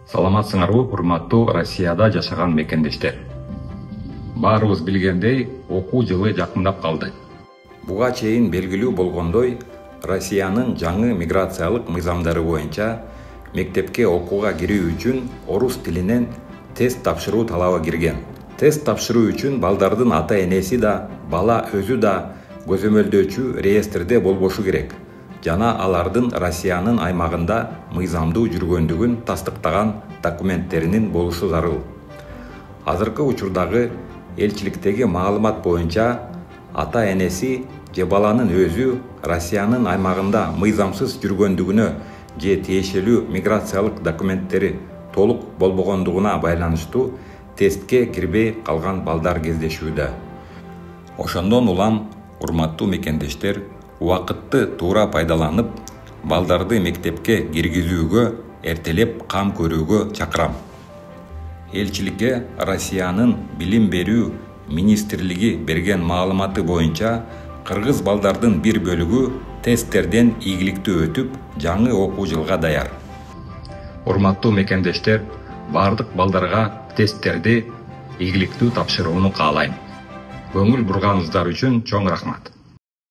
Саламатсыңарбы, урматтуу Россияда жашаган мекендештер. Баарыбыз билгендей, окуу жылы жакындап калды. Буга чейин белгилүү болгондой, Россиянын жаңы миграциялык мыйзамдары боюнча мектепке окууга кирүү үчүн орус тилинен тест тапшыруу талабы кирген. Тест тапшыруу үчүн балдардын ата-энеси да, бала өзү да көзөмөлдөөчү реестрде болбошу керек жана алардын Россиянын аймагында мыйзамдуу жүргөндүгүн тастыктаган документтеринин болушу зарыл. Азыркы учурдагы элчиликтеги маалымат боюнча ата-энеси же баланын өзү Россиянын аймагында мыйзамсыз жүргөндүгүнө же тиешелүү миграциялык документтери толук болбогондугуна байланыштуу тестке кирбей калган балдар кездешүүдө. Ошондон улам, урматтуу мекендештер, убакытты туура пайдаланып, балдарды мектепке киргизүүгө эртелеп кам көрүүгө чакырам. Элчиликке Россиянын билим берүү министрлиги берген маалыматы боюнча, кыргыз балдардын бир бөлүгү тесттерден ийгиликтүү өтүп, жаңы окуу жылга даяр. Урматтуу мекендештер, бардык балдарга тесттерди ийгиликтүү тапшырууну каалайм. Көңүл бурганыңыздар үчүн чоң рахмат.